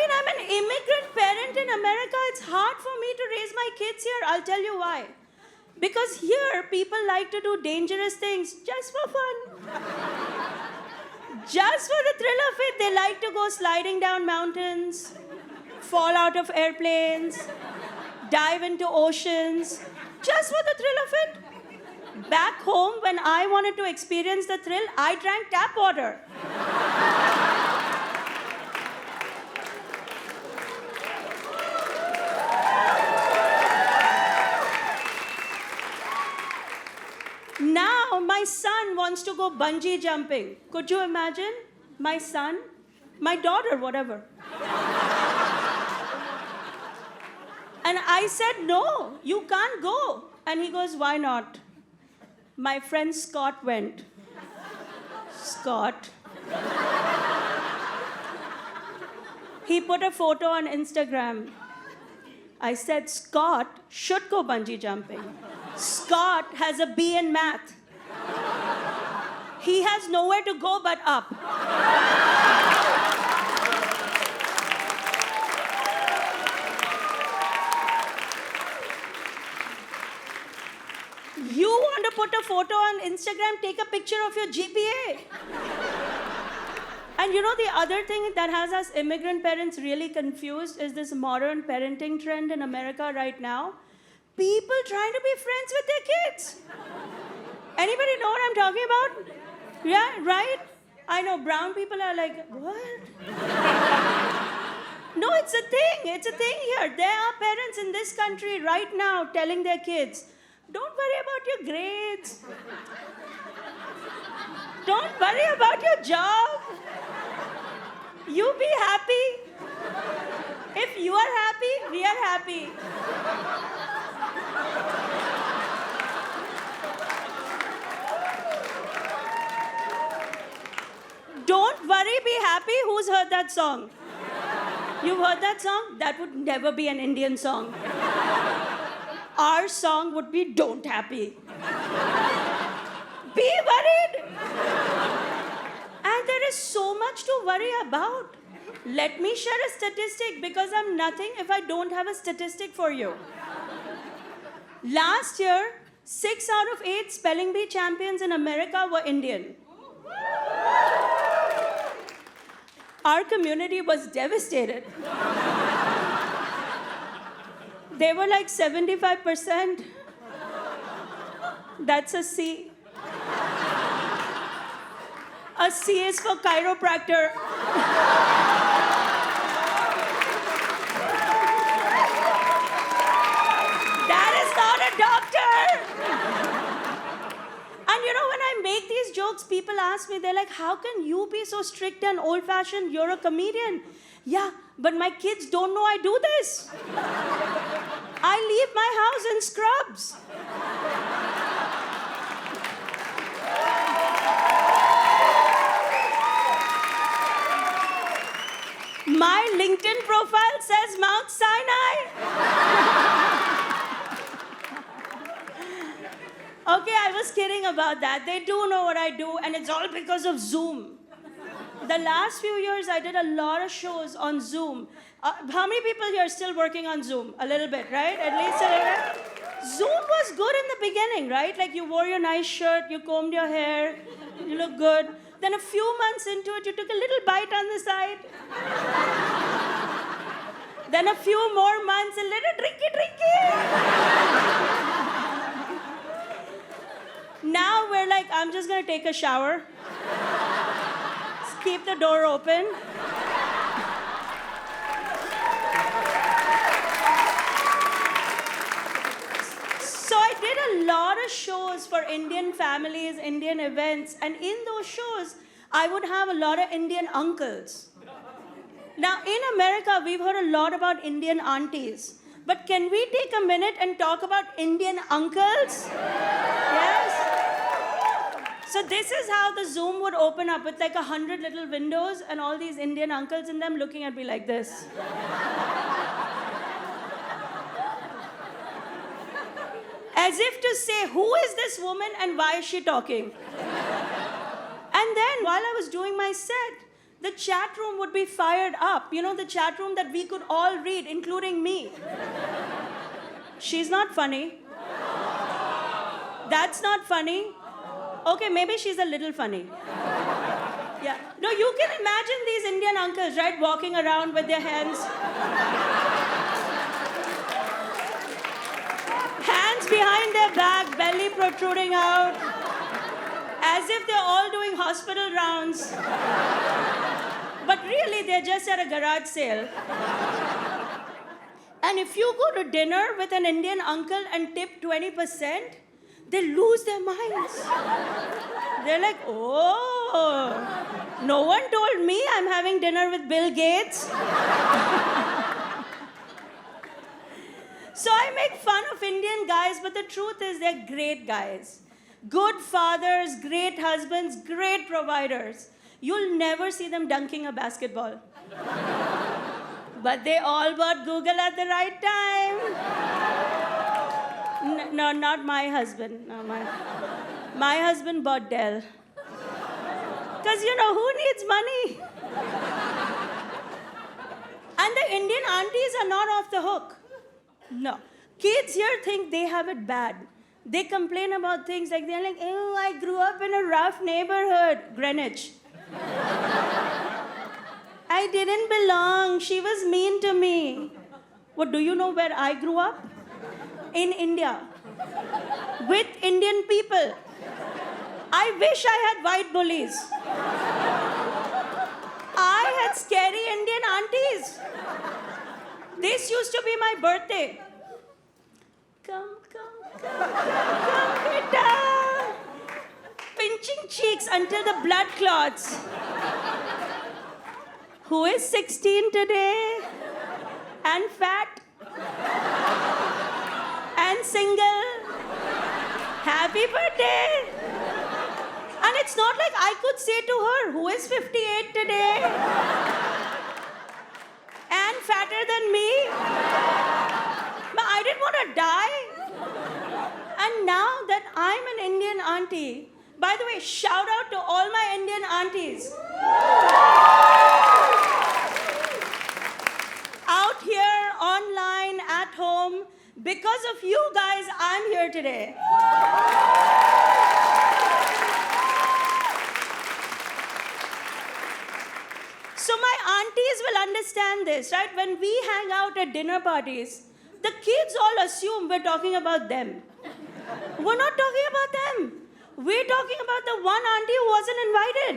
mean, I'm an immigrant parent in America. It's hard for me to raise my kids here. I'll tell you why. Because here, people like to do dangerous things just for fun. Just for the thrill of it. They like to go sliding down mountains, fall out of airplanes, dive into oceans, just for the thrill of it. Back home, when I wanted to experience the thrill, I drank tap water. Now, my son wants to go bungee jumping. Could you imagine? My son, my daughter, whatever. And I said, no, you can't go. And he goes, why not? My friend Scott went. Scott. He put a photo on Instagram. I said, Scott should go bungee jumping. Scott has a B in math. He has nowhere to go but up. You want to put a photo on Instagram, take a picture of your GPA. And you know, the other thing that has us immigrant parents really confused is this modern parenting trend in America right now. People trying to be friends with their kids. Anybody know what I'm talking about? Yeah, right? I know brown people are like, what? No, it's a thing. It's a thing here. There are parents in this country right now telling their kids, don't worry about your grades. Don't worry about your job. You be happy. If you are happy, we are happy. Don't worry, be happy. Who's heard that song? You've heard that song? That would never be an Indian song. Our song would be Don't Happy. Be worried. And there is so much to worry about. Let me share a statistic because I'm nothing if I don't have a statistic for you. Last year, 6 out of 8 spelling bee champions in America were Indian. Our community was devastated. They were like 75%. That's a C. A C is for chiropractor. That is not a doctor. And you know, when I make these jokes, people ask me, they're like, how can you be so strict and old-fashioned? You're a comedian. Yeah, but my kids don't know I do this. I leave my house in scrubs. My LinkedIn profile says Mount Sinai. Okay, I was kidding about that. They do know what I do, and it's all because of Zoom. The last few years, I did a lot of shows on Zoom. How many people here are still working on Zoom? A little bit, right? At least a little bit. Zoom was good in the beginning, right? Like you wore your nice shirt, you combed your hair, you look good. Then a few months into it, you took a little bite on the side. Then a few more months, a little drinky. Now we're like, I'm just going to take a shower. Just keep the door open. So I did a lot of shows for Indian families, Indian events, and in those shows, I would have a lot of Indian uncles. Now, in America, we've heard a lot about Indian aunties. But can we take a minute and talk about Indian uncles? Yes? So this is how the Zoom would open up with like 100 little windows and all these Indian uncles in them looking at me like this. As if to say, who is this woman and why is she talking? And then while I was doing my set, the chat room would be fired up. You know, the chat room that we could all read, including me. She's not funny. That's not funny. Okay, maybe she's a little funny. Yeah. No, you can imagine these Indian uncles, right, walking around with their hands behind their back, belly protruding out, as if they're all doing hospital rounds. But really, they're just at a garage sale. And if you go to dinner with an Indian uncle and tip 20%, they lose their minds. They're like, oh, no one told me I'm having dinner with Bill Gates. So I make fun of Indian guys, but the truth is they're great guys. Good fathers, great husbands, great providers. You'll never see them dunking a basketball. But they all bought Google at the right time. No, not my husband. No, my husband bought Dell. Because, you know, who needs money? And the Indian aunties are not off the hook. No. Kids here think they have it bad. They complain about things like, they're like, oh, I grew up in a rough neighborhood. Greenwich. I didn't belong. She was mean to me. What, do you know where I grew up? In India. With Indian people. I wish I had white bullies. I had scary Indian aunties. This used to be my birthday. Come, beta. Pinching cheeks until the blood clots. Who is 16 today? And fat? And single? Happy birthday! And it's not like I could say to her, who is 58 today? And fatter than me? But I didn't want to die. And now that I'm an Indian auntie, by the way, shout out to all my Indian aunties. Out here, online, at home, because of you guys, I'm here today. So my aunties will understand this, right? When we hang out at dinner parties, the kids all assume we're talking about them. We're not talking about them. We're talking about the one auntie who wasn't invited.